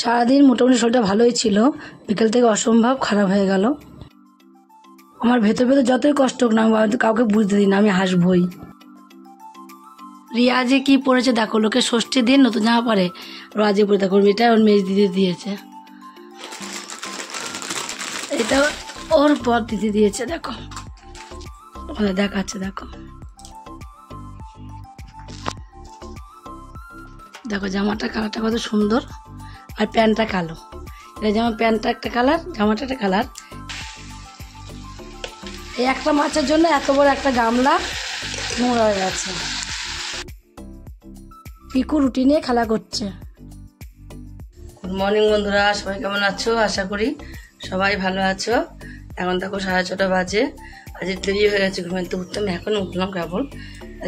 সারাদিন মোটামুটি শরীরটা ভালোই ছিল, বিকেল থেকে অসম্ভব খারাপ হয়ে গেল। আমার ভেতর ভেতর যতই কষ্ট হোক না, আমি কাউকে বুঝতে দিই না, আমি হাসবই। রিয়া যে কি পড়েছে দেখো, লোকে ষষ্ঠীর দিন নতুন জামা পরে, ওর আজকে পরে দেখো, এটা ওর মেজ দিদি দিয়েছে, এটা ওর পর দিদি দিয়েছে, দেখো দেখাচ্ছে, দেখো দেখো জামাটা কালারটা কত সুন্দর, আর প্যান্টটা কালো। এটা যেমন প্যান্টটা একটা কালার, জামাটা একটা কালার। এই একটা মাছের জন্য এত বড় একটা গামলা নোংরা হয়ে গেছে। পিকু রুটি নিয়ে খেলা করছে। গুড মর্নিং বন্ধুরা, সবাই কেমন আছো? আশা করি সবাই ভালো আছো। এখন দেখো 6:30 বাজে, আজ দেরি হয়ে গেছে ঘুমাতে উঠতে। আমি এখন উঠলাম কেবল,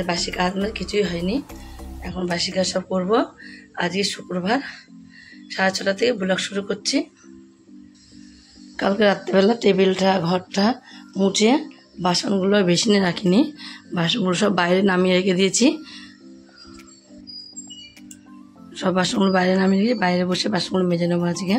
বাসি কাজ মানে কিছুই হয়নি, এখন বাসি কাজ সব করবো। আজকে শুক্রবার, 6:30 থেকে ব্লগ শুরু করছি। কালকে রাত্রেবেলা টেবিলটা ঘরটা মুছে বাসনগুলো বেসিনে রাখিনি, বাসনগুলো সব বাইরে নামিয়ে রেখে দিয়েছি। সব বাসনগুলো বাইরে নামিয়ে রেখে বাইরে বসে বাসনগুলো মেজে নেবো আজকে।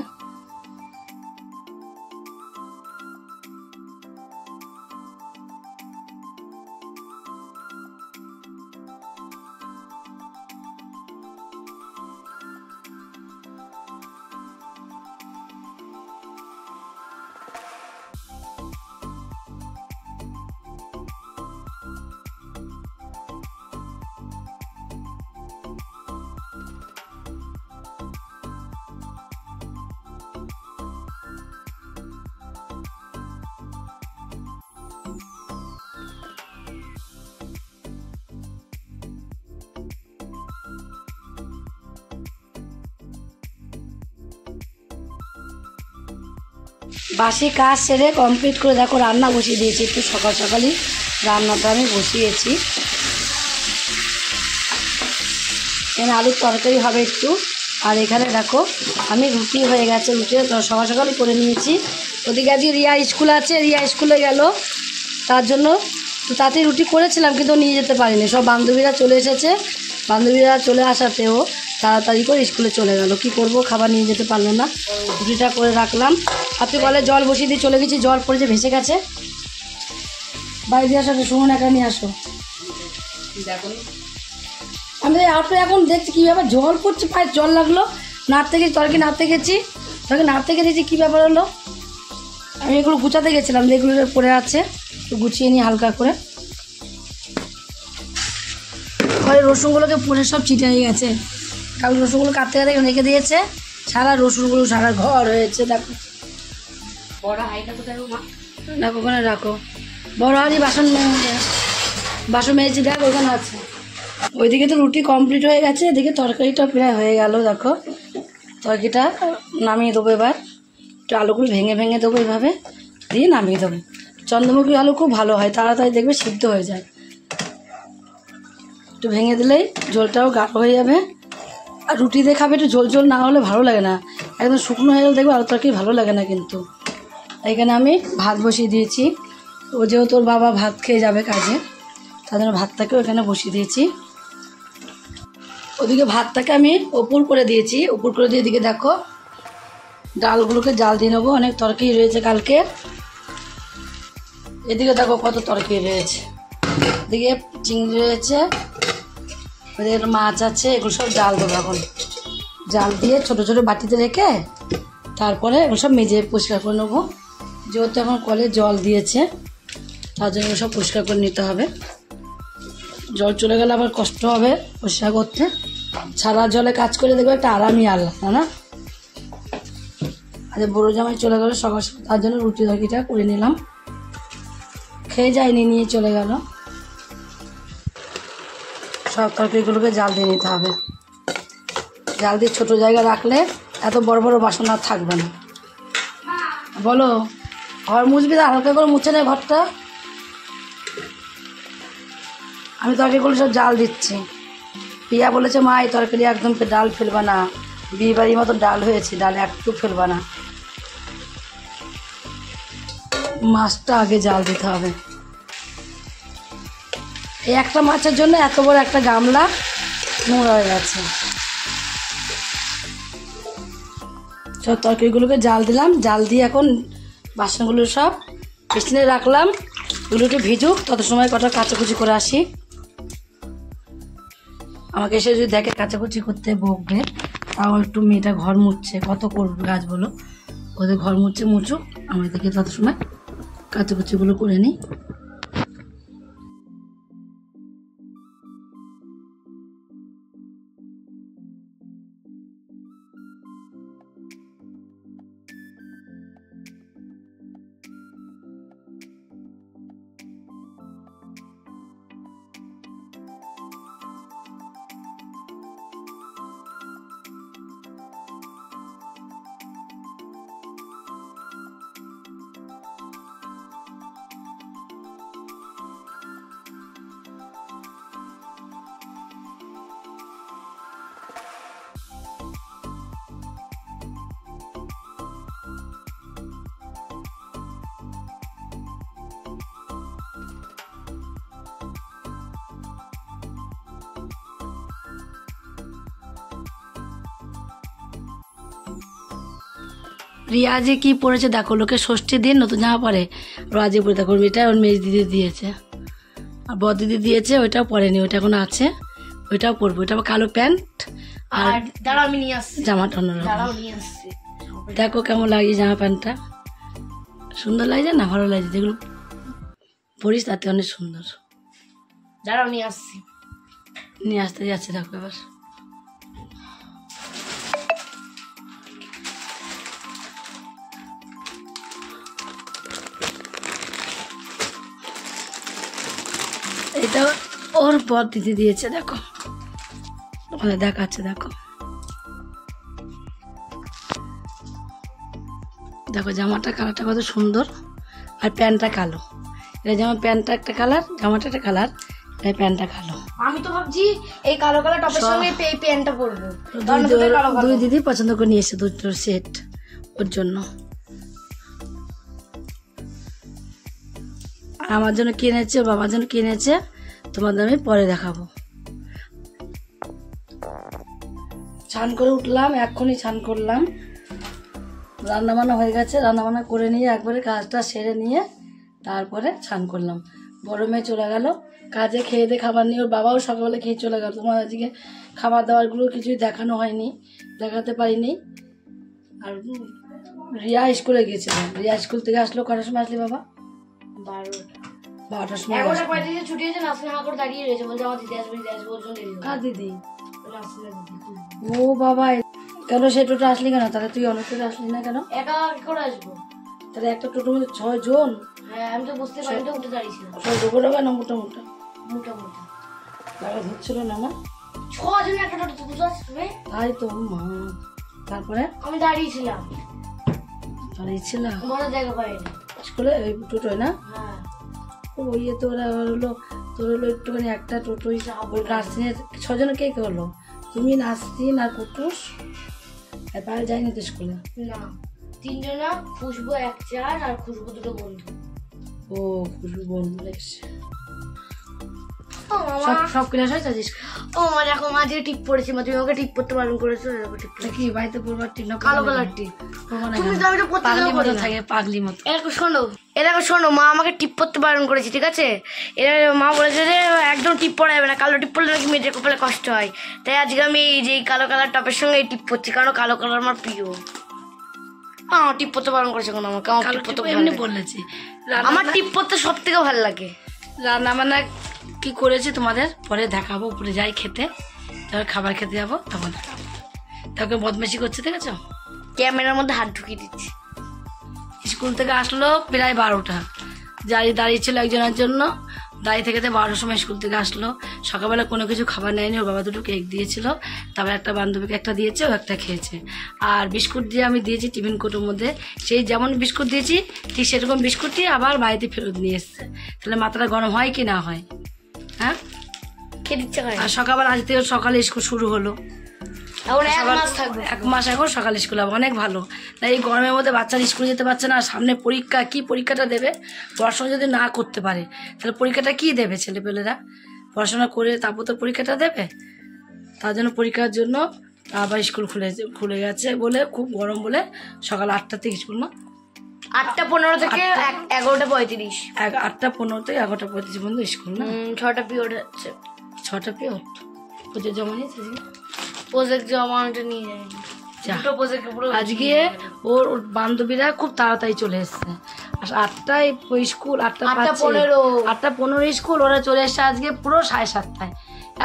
বাসি কাজ সেরে কমপ্লিট করে দেখো রান্না বসিয়ে দিয়েছি। একটু সকাল সকালই রান্নাটা আমি বসিয়েছি। এখানে আলুর তরকারি হবে একটু, আর এখানে দেখো আমি রুটি হয়ে গেছে, রুটি সকাল সকালই করে নিয়েছি। ওদিকে আজকে রিয়া স্কুল আছে, রিয়া স্কুলে গেল, তার জন্য তাতে রুটি করেছিলাম কিন্তু নিয়ে যেতে পারিনি। সব বান্ধবীরা চলে এসেছে, বান্ধবীরা চলে আসাতেও তাড়াতাড়ি করে স্কুলে চলে গেল। কি করব, খাবার নিয়ে যেতে পারলো না। রুটিটা করে রাখলাম। আপনি বলে জল বসিয়ে দিয়ে চলে গেছি, জল পড়ে যে ভেসে গেছে। বাইরে দিয়ে আসো, শুনুন একা নিয়ে আসো। আমি আপনি এখন দেখছি কী ব্যাপার, জল পড়ছে, পায়ে জল লাগলো, নাড়তে গেছি, তরকারি নাড়তে গেছি, তরকারি নাড়তে গেছি, কী ব্যাপার হলো। আমি এগুলো গুছাতে গেছিলাম, এগুলো পড়ে আছে, তো গুছিয়ে নিই হালকা করে। ঘরে রসুনগুলোকে পুড়ে সব ছিটে হয়ে গেছে, কারণ রসুনগুলো কাটতে কাটতে রেখে দিয়েছে, সারা রসুনগুলো সারা ঘর হয়েছে। দেখো বড় হাঁড়িটা কোথায়, দেখো ওখানে রাখো, বড় হাঁড়ি বাসন মেয়েছি, দেখ ওখানে আছে। ওইদিকে তো রুটি কমপ্লিট হয়ে গেছে, এদিকে তরকারিটা প্রায় হয়ে গেল। দেখো তরকারিটা নামিয়ে দেবো এবার, একটু আলুগুলো ভেঙে ভেঙে দেবো এইভাবে, দিয়ে নামিয়ে দেবো। চন্দ্রমুখী আলু খুব ভালো হয়, তাড়াতাড়ি দেখবে সিদ্ধ হয়ে যায়। একটু ভেঙে দিলেই ঝোলটাও গাঢ় হয়ে যাবে। আর রুটি দিয়ে খাবে, একটু ঝোল ঝোল না হলে ভালো লাগে না, একদম শুকনো হয়ে গেলে দেখবে আলু তরকারি ভালো লাগে না। কিন্তু এখানে আমি ভাত বসিয়ে দিয়েছি, ও যেহেতু ওর বাবা ভাত খেয়ে যাবে কাজে, তার জন্য ভাতটাকেও এখানে বসিয়ে দিয়েছি। ওদিকে ভাতটাকে আমি ওপর করে দিয়েছি, ওপর করে দিয়ে এদিকে দেখো ডালগুলোকে জাল দিয়ে নেবো, অনেক তরকারি রয়েছে কালকে। এদিকে দেখো কত তরকারি রয়েছে, এদিকে চিংড়ি রয়েছে, ওদের মাছ আছে, এগুলো সব জাল দেবো এখন। জাল দিয়ে ছোটো ছোটো বাটিতে রেখে তারপরে এগুলো সব মেজে পরিষ্কার করে নেবো। যেহেতু এখন কলে জল দিয়েছে, তার জন্য সব পরিষ্কার করে নিতে হবে। জল চলে গেলে আবার কষ্ট হবে পরিষ্কার করতে, ছাড়া জলে কাজ করে দেখবে একটা আরামই আলাদা না। আজ বড়ো জামাই চলে গেল সকাল সকাল, তার জন্য রুটি তরকারিটা করে নিলাম, খেয়ে যায়নি, নিয়ে চলে গেল। সব তরকারিগুলোকে জাল দিয়ে নিতে হবে, জাল দিয়ে ছোটো জায়গা রাখলে এত বড় বড় বাসন আর থাকবে না। বলো, ঘর মুছবি তো হালকা করে মুছে নেয় ঘরটা। আমি তরকারিগুলো সব জাল দিচ্ছি। প্রিয়া বলেছে মা এই তরকারি একদম ডাল ফেলবা না, বিয়ে বাড়ির মতো ডাল হয়েছে, ডাল একটু ফেলবা না। মাছটা আগে জাল দিতে হবে। এই একটা মাছের জন্য এত বড় একটা গামলা নোংরা হয়ে গেছে। সব তরকারিগুলোকে জাল দিলাম, জাল দিয়ে এখন বাসনগুলো সব বেসিনে রাখলাম, এগুলো একটু ভিজুক, তত সময় কটা কাচাকুচি করে আসি। আমাকে এসে যদি দেখে কাচাকুচি করতে বকবে, তাও একটু মেয়েটা ঘর মুছছে, কত করবে গাছ বলো, ওদের ঘর মুছছে মুছুক, আমি দেখে তত সময় কাচাকুচিগুলো করে নিই। রিয়া যে কি পরেছে দেখো, লোকে ষষ্ঠীর দিন নতুন জামা পরে, রাজে পরে দেখো, এটা ওর মেজ দিদি দিয়েছে আর বড় দিদি দিয়েছে, ওইটাও পরেনি, ওইটা এখন আছে, ওইটাও পরবো। ওইটা কালো প্যান্ট আর আমি নিয়ে আসছি জামাটা অন্যরকম। দেখো কেমন লাগছে জামা প্যান্টটা, সুন্দর লাগছে না, ভালো লাগছে, যেগুলো পরিস তাতে অনেক সুন্দর। দাঁড়াও নিয়ে আসছি, নিয়ে আসতে যাচ্ছে দেখো এবার। এটা ওর পর দিদি দিয়েছে, দেখো ওখানে দেখাচ্ছে, দেখো দেখো জামাটা কালারটা কত সুন্দর, আর প্যান্টটা কালো। এটা যেমন প্যান্টটা একটা কালার, জামাটা একটা কালার, এই প্যান্টটা কালো। আমি তো ভাবছি এই কালো কালার টপের সঙ্গে এই প্যান্টটা পরবো। দুই দিদি পছন্দ করে নিয়ে এসে দুটো সেট ওর জন্য, আর আমার জন্য কিনেছে, ওর বাবার জন্য কিনেছে, তোমাদের আমি পরে দেখাবো। স্নান করে উঠলাম, এক্ষুনি স্নান করলাম, রান্নাবান্না হয়ে গেছে, রান্নাবান্না করে নিয়ে একবারে কাজটা সেরে নিয়ে তারপরে স্নান করলাম। বড় মেয়ে চলে গেল কাজে, খেয়ে দিয়ে খাবার নিয়ে, ওর বাবাও সকালে খেয়ে চলে গেল। তোমার আজকে খাবার দাবারগুলো কিছুই দেখানো হয়নি, দেখাতে পারিনি। আর রিয়া স্কুলে গিয়েছিলাম, রিয়া স্কুল থেকে আসলো কটার সময় আসলি বাবা? 12টার সময়। ছুটি হয়েছে, নাসরিন হাঁ করে দাঁড়িয়ে রয়েছে, বলছে আমার দিদি আসবে, দিদি আসবে, ওর জন্য। কার দিদি? ও বাবা, কেন সে টোটো আসলি কেন? তাহলে তুই অনেক টোটো আসলি না কেন? একা কি করে আসবো? তাহলে একটা টোটোর মধ্যে 6 জন। হ্যাঁ আমি তো বুঝতে পারি, তো উঠে দাঁড়িয়েছিলাম। টোটো কেন মোটা মোটা মোটা মোটা টাকা ধরছিল না না? 6 জন একটা টোটো বুঝতে আসবে, তাই তো মা। তারপরে আমি দাঁড়িয়েছিলাম, দাঁড়িয়েছিলাম বড় জায়গা পাইনি স্কুলে, ওই টোটোয় না? হ্যাঁ। ওই তো ওরা হলো, তোর হলো একটুখানি একটা টোটোই, ওই নার্সিংয়ের 6 জনের কে কে হলো? তুমি, নার্সিং আর কুটুস, এবার যাইনি তো স্কুলে? না, 3 জনা, খুশবু 1-4 আর খুশবু 2 বন্ধু। ও খুশবু বন্ধু এসছে। ও মামা, সব ক্লাস হয়েছে আজ? ও মা দেখো, মা যে টিপ পড়েছি, মা তুমি আমাকে টিপ পড়তে বারণ করেছো, দেখো টিপ কি বাড়িতে পড়বার টিপ না? কালো কালার টিপ। তুমি তো আমি তো পড়তে পাগলি দেবো মতো না। থাকে, পাগলি মতো। এরকম শোনো, এরকম শোনো, মা আমাকে টিপ পড়তে বারণ করেছে, ঠিক আছে? এরা মা বলেছে যে একদম টিপ পরা যাবে না, কালো টিপ পরলে নাকি মেয়েদের কপালে কষ্ট হয়। তাই আজকে আমি এই যে কালো কালার টপের সঙ্গে এই টিপ পরছি, কারণ কালো কালার আমার প্রিয়। হ্যাঁ, টিপ পরতে বারণ করেছে কেন আমাকে? আমার টিপ পরতে এমনি বলেছি, আমার টিপ পরতে সব থেকে ভালো লাগে। রান্না বান্না কি করেছি তোমাদের পরে দেখাবো, উপরে যাই খেতে, তারপর খাবার খেতে যাবো, তখন দেখাবো। তাকে বদমাইশি করছে, দেখেছো? ক্যামেরার মধ্যে হাত ঢুকিয়ে দিচ্ছি। স্কুল থেকে আসলো প্রায় 12টা, দাঁড়িয়ে ছিল একজনের জন্য, দাঁড়িয়ে থেকে 12টার সময় স্কুল থেকে আসলো। সকালবেলা কোনো কিছু খাবার নেয়নি, ওর বাবা 2টো কেক দিয়েছিল, তারপর একটা বান্ধবীকে একটা দিয়েছে, ও একটা খেয়েছে। আর বিস্কুট দিয়ে আমি দিয়েছি টিফিন কোটোর মধ্যে, সেই যেমন বিস্কুট দিয়েছি ঠিক সেরকম বিস্কুটই আবার বাড়িতে ফেরত নিয়ে এসছে। তাহলে মাথাটা গরম হয় কি না হয়? হ্যাঁ, খেতে ইচ্ছে করে। আর সকালবেলা আজ থেকে সকালে স্কুল শুরু হলো, এখন 1 মাস থাকবে, 1 মাস এখন সকাল স্কুল হবে, অনেক ভালো। না এই গরমের মধ্যে বাচ্চারা স্কুলে যেতে পারছে না, সামনে পরীক্ষা, কি পরীক্ষাটা দেবে? পড়াশোনা যদি না করতে পারে তাহলে পরীক্ষাটা কি দেবে? ছেলেপেলেরা পড়াশোনা করে তারপর তো পরীক্ষাটা দেবে। তার জন্য পরীক্ষার জন্য আবার স্কুল খুলে গেছে বলে, খুব গরম বলে সকাল 8টা থেকে স্কুল, না 8:15 থেকে 11:35, 8:15 থেকে 11:35 পর্যন্ত স্কুল, না 6টা পিরিয়ড হচ্ছে। 6টা পিরিয়ড। প্রজেক্ট জমা নিয়েছে, প্রজেক্ট জমাটা নিয়ে যায়নি, দুটো প্রজেক্ট পুরো। আজকে ওর বান্ধবীরা খুব তাড়াতাড়ি চলে এসছে, 8টায় স্কুল, 8:15 স্কুল, ওরা চলে এসছে আজকে পুরো 7:30টায়।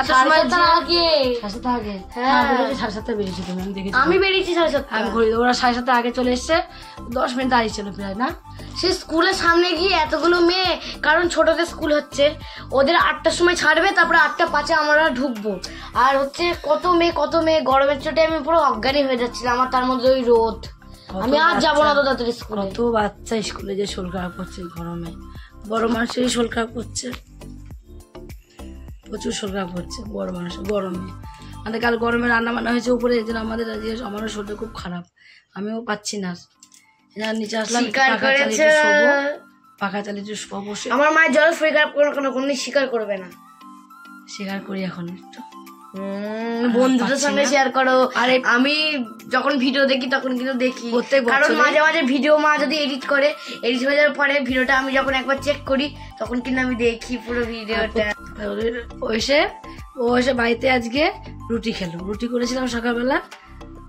এত সময় আগে, 7:30 আগে, হ্যাঁ 7:30 বেরিয়েছি তুমি, আমি দেখেছি, আমি বেরিয়েছি 7:30। আমি ঘুরি, ওরা 7:30 আগে চলে এসছে, 10 মিনিট দাঁড়িয়ে ছিল প্রায়, না সে স্কুলের সামনে গিয়ে এতগুলো মেয়ে, কারণ ছোটদের স্কুল হচ্ছে, ওদের 8টার সময় ছাড়বে, তারপরে 8:05 আমরা ঢুকবো, আর হচ্ছে কত মেয়ে, গরমের চোটে আমি পুরো অজ্ঞানী হয়ে যাচ্ছিলাম, আমার তার মধ্যে ওই রোদ, আমি আর যাবো না তো তাদের স্কুলে। কত বাচ্চা স্কুলে যে শরীর খারাপ করছে গরমে, বড় মানুষেরই শরীর খারাপ করছে, প্রচুর শরীর খারাপ হচ্ছে বড় মানুষের গরমে। আমাদের কাল গরমে রান্না বান্না হয়েছে উপরে, এই জন্য আমারও শরীরটা খুব খারাপ, আমিও পাচ্ছি না, নিচে আসলাম, পাখা চালিয়ে বসে। আমার মায়ের জল শরীর খারাপ কোনো স্বীকার করবে না, স্বীকার করি এখন একটু, বন্ধুদের সঙ্গে শেয়ার করো। আরে আমি যখন ভিডিও দেখি তখন কিন্তু দেখি, কারণ মাঝে মাঝে ভিডিও মা যদি এডিট হয়ে যাওয়ার পরে ভিডিওটা আমি যখন একবার চেক করি তখন কিন্তু আমি দেখি পুরো ভিডিওটা। ও এসে বাড়িতে আজকে রুটি করেছিলাম সকালবেলা,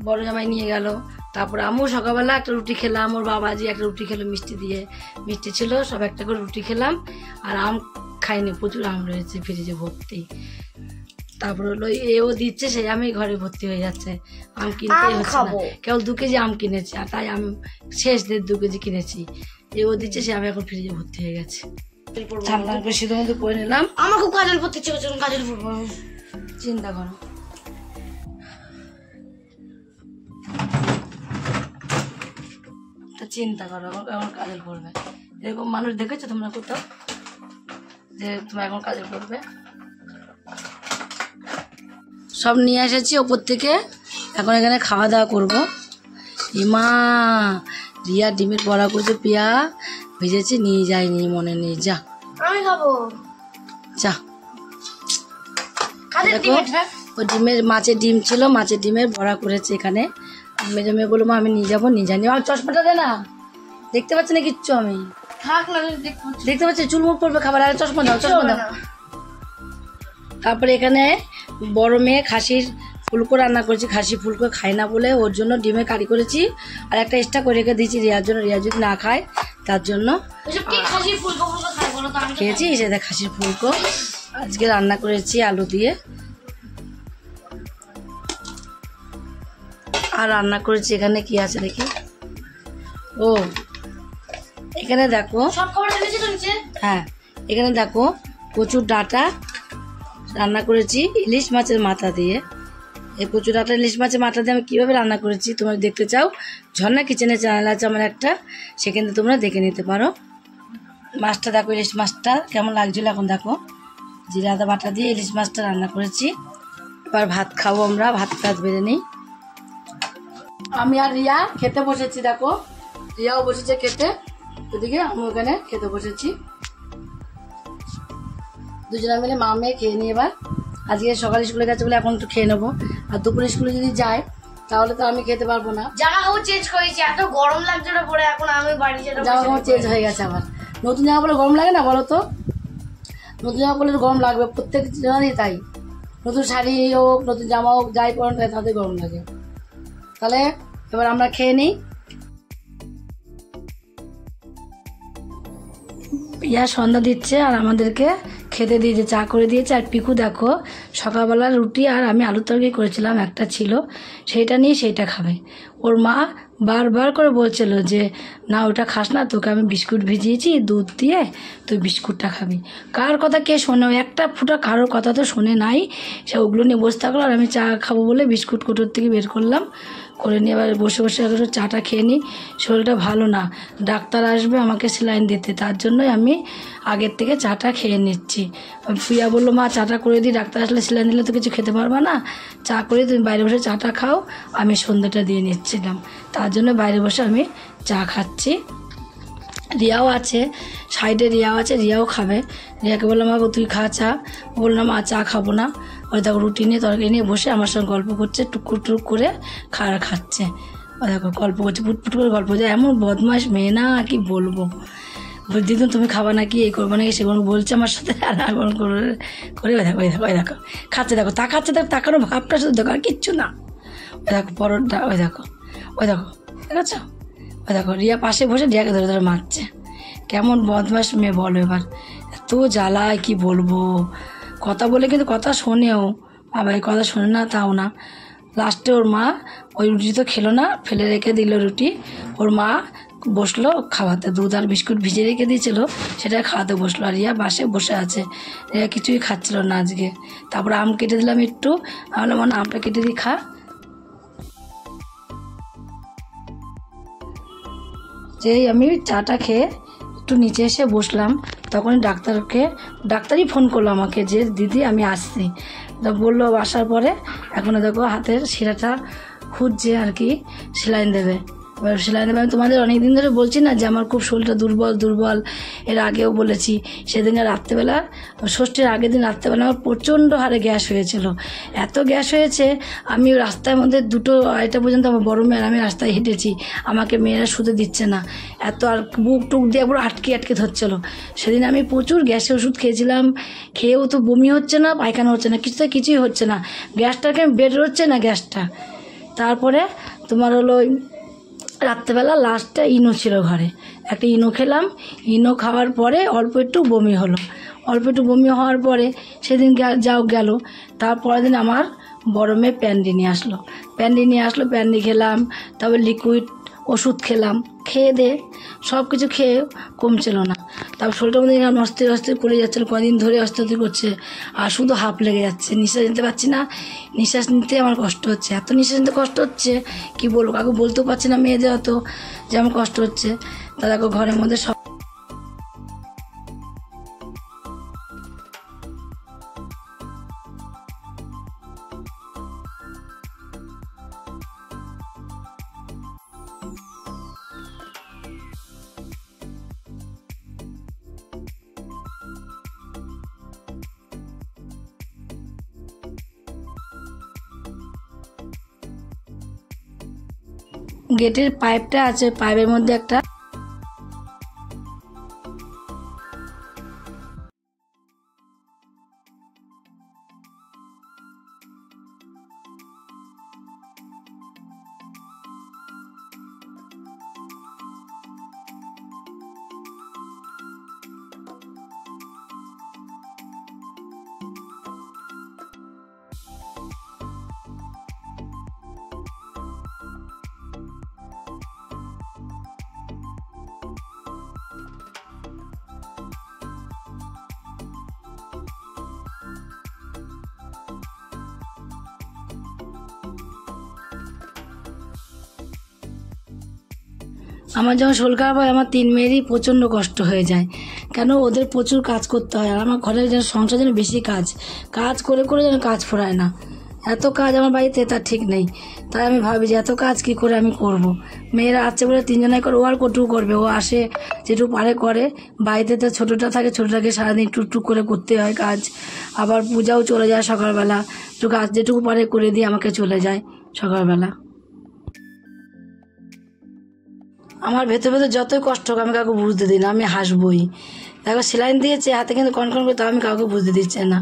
বড় জামাই নিয়ে গেল, তারপর আমিও সকালবেলা একটা রুটি খেলাম, ওর বাবাজি একটা রুটি খেলো মিষ্টি দিয়ে, মিষ্টি ছিল, সব একটা করে রুটি খেলাম, আর আম খাইনি, প্রচুর আম রয়েছে ফ্রিজে ভর্তি। তারপর হলো এও দিচ্ছে, সেই আমি ঘরে ভর্তি হয়ে যাচ্ছে, আম কিনতেই হচ্ছে না, কেবল 2 কেজি আম কিনেছি, আর তাই আমি শেষ 2 কেজি কিনেছি, এও দিচ্ছে, সে আমি এখন ফ্রিজে ভর্তি হয়ে গেছে। ঠান্ডা করে শীতের মধ্যে পরে নিলাম, আমার খুব কাজল পড়তে চলছে, কাজল পড়বো, চিন্তা করো, চিন্তা করো এখন কাজল পড়বে, এরকম মানুষ দেখেছো তোমরা কোথাও যে তোমরা এখন কাজল পড়বে? সব নিয়ে এসেছি ওপর থেকে, এখন এখানে খাওয়া দাওয়া করবো। ইমা রিয়া ডিমের বড়া করছে, পিয়া ভেজেছে, নিয়ে যায়নি, মনে নেই, যা আমি খাবো, যা। দেখো ওই মাছের ডিম ছিল, মাছের ডিমের বড়া করেছে এখানে, মেজে মেয়ে বলবো মা আমি নিয়ে যাবো, নিয়ে যাইনি, আমার চশমাটা দে না, দেখতে পাচ্ছি না কিচ্ছু, আমি দেখতে পাচ্ছি চুলমুখ পড়বে খাবার, আর চশমা দাও, চশমা দাও। তারপরে এখানে বড় মেয়ে খাসির ফুলকো রান্না করেছি, খাসি ফুলকো খায় না বলে ওর জন্য ডিমের কারি করেছি, আর একটা এক্সট্রা করে রেখে দিয়েছি রিয়ার জন্য, রিয়া যদি না খায় তার জন্য খেয়েছি। সেটা খাসির ফুলকো আজকে রান্না করেছি আলু দিয়ে, আর রান্না করেছি এখানে কি আছে দেখি, ও এখানে দেখো, হ্যাঁ এখানে দেখো কচুর ডাঁটা রান্না করেছি ইলিশ মাছের মাথা দিয়ে। এই কচুর ডাঁটা ইলিশ মাছের মাথা দিয়ে আমি কীভাবে রান্না করেছি তোমরা দেখতে চাও, ঝর্ণা কিচেনের চ্যানেল আছে আমার একটা, সেখানে তোমরা দেখে নিতে পারো। মাছটা দেখো, ইলিশ মাছটা কেমন লাগছিল, এখন দেখো জিরা আদা বাটা দিয়ে ইলিশ মাছটা রান্না করেছি। এবার ভাত খাবো আমরা, ভাত বেড়ে নিই। আমি আর রিয়া খেতে বসেছি, দেখো রিয়াও বসেছে খেতে, ওদিকে আমি ওখানে খেতে বসেছি, দুজনে মিলে মা মেয়ে খেয়ে নিই। এবার আজকে সকালে স্কুলে গেছে বলে এখন একটু খেয়ে নেবো, আর দুপুরে স্কুলে যদি যায় তাহলে তো আমি খেতে পারবো না। জামা কাপড় চেঞ্জ করেছি, এত গরম লাগছে না পরে, এখন আমি বাড়ি জামা কাপড় চেঞ্জ হয়ে গেছে আবার, নতুন জামা পরলে গরম লাগে না বলো তো? নতুন জামা পরলে গরম লাগবে, প্রত্যেক জনেরই তাই, নতুন শাড়ি হোক নতুন জামা হোক যাই পরেন তাদের গরম লাগে। তাহলে এবার আমরা খেয়ে নিই। ইয়া সন্ধ্যা দিচ্ছে আর আমাদেরকে খেতে দিয়েছে, চা করে দিয়েছে। আর পিকু দেখো সকালবেলা রুটি আর আমি আলুর তরকারি করেছিলাম, একটা ছিল, সেইটা নিয়ে সেইটা খাবে। ওর মা বারবার করে বলছিল যে না ওটা খাস না, তোকে আমি বিস্কুট ভিজিয়েছি দুধ দিয়ে, তুই বিস্কুটটা খাবি। কার কথা কে শোনে, একটা ফুটা কারোর কথা তো শোনে নাই, সে ওগুলো নিয়ে বসে থাকলো। আর আমি চা খাবো বলে বিস্কুট কোটোর থেকে বের করলাম, করে নিয়ে এবার বসে বসে একটু চাটা খেয়ে নিই। শরীরটা ভালো না, ডাক্তার আসবে আমাকে স্যালাইন দিতে, তার জন্যই আমি আগের থেকে চাটা খেয়ে নিচ্ছি। প্রিয়া বললো মা চাটা করে দিই, ডাক্তার আসলে স্যালাইন দিলে তো কিছু খেতে পারবা না, চা করে তুমি বাইরে বসে চাটা খাও। আমি সন্ধ্যাটা দিয়ে নিচ্ছিলাম, তার জন্য বাইরে বসে আমি চা খাচ্ছি। রিয়াও আছে, সাইডে রিয়াও আছে, রিয়াও খাবে। রিয়াকে বললাম মা তুই খা চা, ও বললাম মা চা খাবো না। ওই দেখো রুটি নিয়ে তরকারি নিয়ে বসে আমার সঙ্গে গল্প করছে, টুকুর টুক করে খাচ্ছে। ও দেখো গল্প করছে, পুটপুট করে গল্প করছে। এমন বদমাস মেয়ে না কি বলবো। দিদুন তুমি খাবা নাকি, এই করবো নাকি, সেগুলো বলছে আমার সাথে। আর এমন করে ওই দেখো ওই দেখো খাচ্ছে, দেখো তাকাচ্ছে, দেখো তাকানো ভাবটা শুধু দেখো আর কিচ্ছু না। ওই দেখো পরোটা, ওই দেখো দেখেছো, ওই দেখো রিয়া পাশে বসে রিয়াকে ধরে ধরে মারছে। কেমন বদমাস মেয়ে বলো এবার, এত জ্বালায় কি বলবো। কথা বলে কিন্তু কথা শোনেও, বাবা এই কথা শোনে না তাও না। লাস্টে ওর মা ওই রুটি তো খেলো না, ফেলে রেখে দিল রুটি। ওর মা বসলো খাওয়াতে, দুধ আর বিস্কুট ভিজে রেখে দিয়েছিল, সেটা খাওয়াতে বসলো। আর রিয়া বাসে বসে আছে, রিয়া কিছুই খাচ্ছিল না আজকে। তারপর আম কেটে দিলাম একটু, আমি বললাম আমটা কেটে দিই খা। যেই আমি চাটা খেয়ে একটু নিচে এসে বসলাম, তখনই ডাক্তারই ফোন করলো আমাকে যে দিদি আমি আসছি। তা বললো আসার পরে এখনও দেখো হাতের শিরাটা খুঁজছে আর কি, সেলাইন দেবে। এবার সেলাইন দেবে। আমি তোমাদের অনেক দিন ধরে বলছি না যে আমার খুব শরীরটা দুর্বল। এর আগেও বলেছি। সেদিন রাত্রেবেলা, ষষ্ঠীর আগের দিন রাত্রেবেলা আমার প্রচণ্ড হারে গ্যাস হয়েছিল। এত গ্যাস হয়েছে আমি রাস্তার মধ্যে 2-2:30 পর্যন্ত আমার বড় মেয়ের আমি রাস্তায় হেঁটেছি, আমাকে মেয়েরা শুতে দিচ্ছে না, এত আর বুক টুক দিয়ে পুরো আটকে ধরছিল। সেদিন আমি প্রচুর গ্যাসের ওষুধ খেয়েছিলাম, খেয়েও তো বমি হচ্ছে না, পায়খানা হচ্ছে না, কিছুই হচ্ছে না, গ্যাসটাকে বের হচ্ছে না গ্যাসটা। তারপরে তোমার হলো রাত্রেবেলা লাস্টটা ইনো ছিল ঘরে, একটা ইনো খেলাম। ইনো খাওয়ার পরে অল্প একটু বমি হওয়ার পরে সেদিন গেল। তারপরের দিন আমার বড় মেয়ে প্যান্ডি নিয়ে আসলো, প্যান্ডি খেলাম। তারপর লিকুইড ওষুধ খেলাম, খেয়ে সব কিছু খেয়ে কমছিল না। তারপর শরীরটার মধ্যে অস্থির করে যাচ্ছিলো, কদিন ধরে অস্থির করছে, আর শুধু হাঁপ লেগে যাচ্ছে, নিঃশ্বাস নিতে পারছি না। নিঃশ্বাস নিতে আমার কষ্ট হচ্ছে, এত নিঃশ্বাস নিতে কষ্ট হচ্ছে কি বলবো, কাউকে বলতেও পারছি না মেয়েদের অত যে আমার কষ্ট হচ্ছে। তা দেখো ঘরের মধ্যে সব গেটের পাইপটা আছে, পাইপের মধ্যে একটা আমার যখন শরীর খারাপ হয় আমার 3 মেয়েরই প্রচণ্ড কষ্ট হয়ে যায়, কেন ওদের প্রচুর কাজ করতে হয়। আর আমার ঘরের যেন সংসার যেন বেশি কাজ করে যেন কাজ ফোরায় না, এত কাজ আমার বাড়িতে তার ঠিক নেই। তাই আমি ভাবি যে এত কাজ কি করে আমি করব। মেয়েরা আছে বলে 3 জনাই করে, ও আর কটুকু করবে, ও আসে যেটুকু পারে করে। বাড়িতে তো ছোটোটা থাকে, ছোটোটাকে সারাদিন টুকটুক করে করতে হয় কাজ। আবার পূজাও চলে যায় সকালবেলা, একটু কাজ যেটুকু পারে করে দিয়ে আমাকে চলে যায় সকালবেলা। আমার ভেতর যতই কষ্ট হোক আমি কাউকে বুঝতে দিই না, আমি হাসবই। দেখো সেলাইন দিয়েছে হাতে কিন্তু কনকন করে, তাও আমি কাউকে বুঝতে দিচ্ছে না।